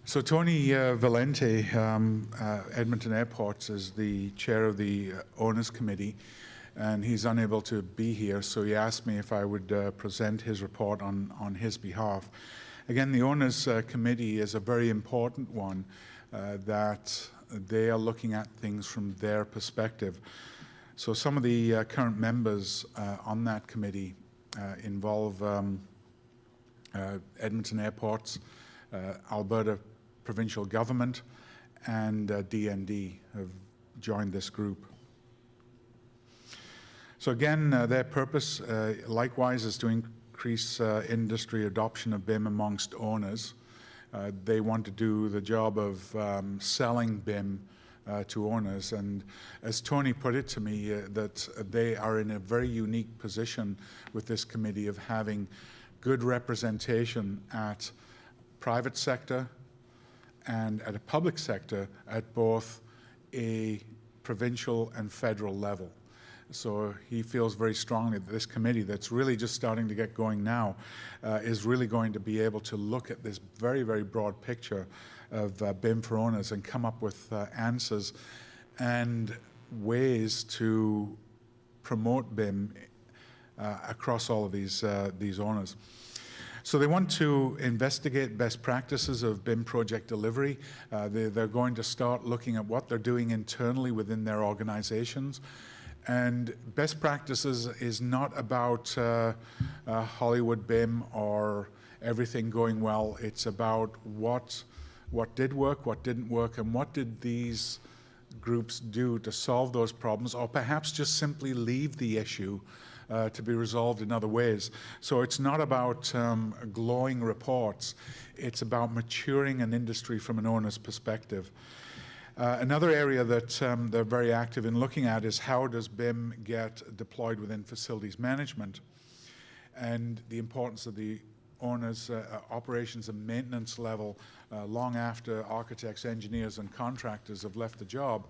So Tony Valente, Edmonton Airports, is the chair of the Owners Committee, and he's unable to be here, so he asked me if I would present his report on his behalf. Again, the Owners Committee is a very important one, that they are looking at things from their perspective. So some of the current members on that committee involve Edmonton Airports, Alberta Provincial Government, and DND have joined this group. So again, their purpose, likewise, is to increase industry adoption of BIM amongst owners. They want to do the job of selling BIM to owners, and as Tony put it to me, that they are in a very unique position with this committee of having good representation at private sector and at a public sector at both a provincial and federal level. So he feels very strongly that this committee that's really just starting to get going now is really going to be able to look at this very, very broad picture of BIM for owners and come up with answers and ways to promote BIM across all of these owners. So they want to investigate best practices of BIM project delivery. They're going to start looking at what they're doing internally within their organizations. And best practices is not about Hollywood BIM or everything going well. It's about what did work, what didn't work, and what did these groups do to solve those problems, or perhaps just simply leave the issue to be resolved in other ways. So it's not about glowing reports. It's about maturing an industry from an owner's perspective. Another area that they're very active in looking at is how does BIM get deployed within facilities management, and the importance of the owner's operations and maintenance level long after architects, engineers, and contractors have left the job.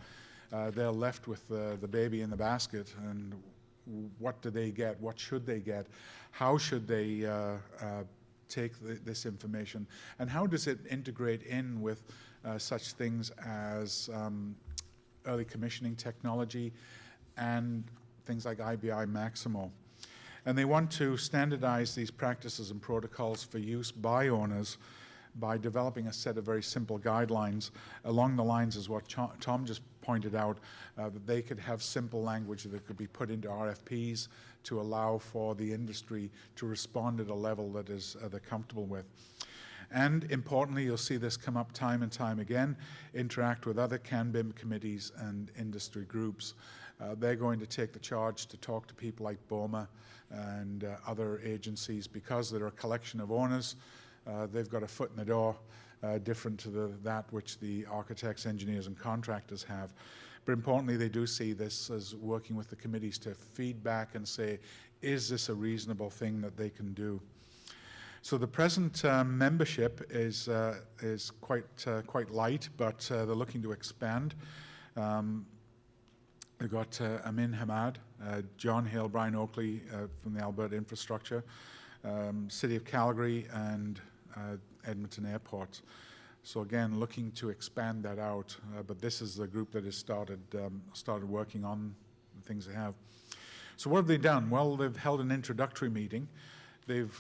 They're left with the baby in the basket, and what do they get? What should they get? How should they take this information? And how does it integrate in with such things as early commissioning technology and things like IBI Maximo? And they want to standardize these practices and protocols for use by owners by developing a set of very simple guidelines along the lines as what Tom just pointed out, that they could have simple language that could be put into RFPs to allow for the industry to respond at a level that is they're comfortable with. And importantly, you'll see this come up time and time again, interact with other CanBIM committees and industry groups. They're going to take the charge to talk to people like BOMA and other agencies, because they're a collection of owners. They've got a foot in the door, different to that which the architects, engineers, and contractors have. But importantly, they do see this as working with the committees to feedback and say, is this a reasonable thing that they can do? So the present membership is quite light, but they're looking to expand. They've got Amin Hamad, John Hale, Brian Oakley from the Alberta Infrastructure, City of Calgary, and Edmonton Airports. So again, looking to expand that out, but this is the group that has started working on the things they have. So what have they done? Well, they've held an introductory meeting. They've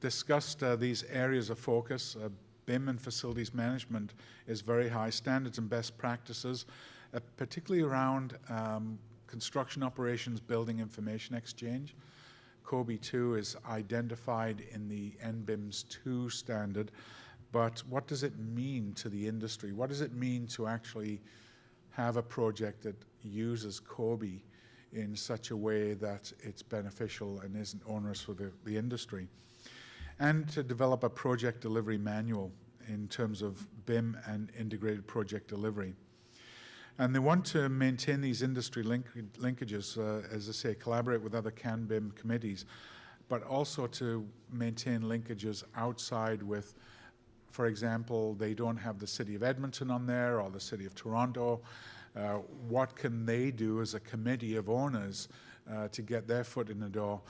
discussed these areas of focus. BIM and facilities management is very high, standards and best practices, particularly around construction operations, building information exchange. COBE 2 is identified in the NBIMS 2 standard, but what does it mean to the industry? What does it mean to actually have a project that uses COBE in such a way that it's beneficial and isn't onerous for the industry? And to develop a project delivery manual in terms of BIM and integrated project delivery. And they want to maintain these industry linkages, as I say, collaborate with other CanBIM committees, but also to maintain linkages outside with, for example, they don't have the City of Edmonton on there or the City of Toronto. What can they do as a committee of owners to get their foot in the door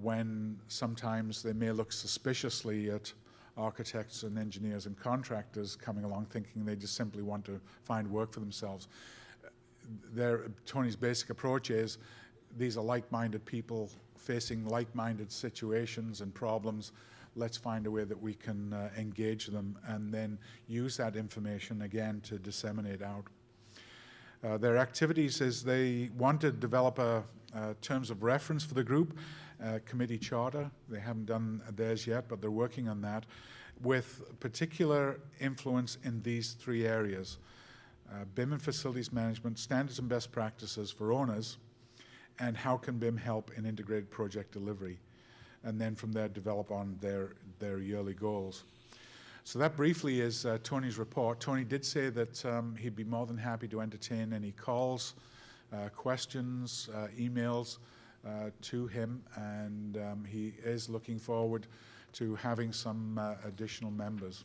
when sometimes they may look suspiciously at architects and engineers and contractors coming along thinking they just simply want to find work for themselves. Tony's basic approach is these are like-minded people facing like-minded situations and problems. Let's find a way that we can engage them and then use that information again to disseminate out. Their activities is they want to develop terms of reference for the group, committee charter. They haven't done theirs yet, but they're working on that with particular influence in these three areas: BIM and facilities management, standards and best practices for owners, and how can BIM help in integrated project delivery. And then from there develop on their yearly goals. So that briefly is Tony's report. Tony did say that he'd be more than happy to entertain any calls, questions, emails to him, and he is looking forward to having some additional members.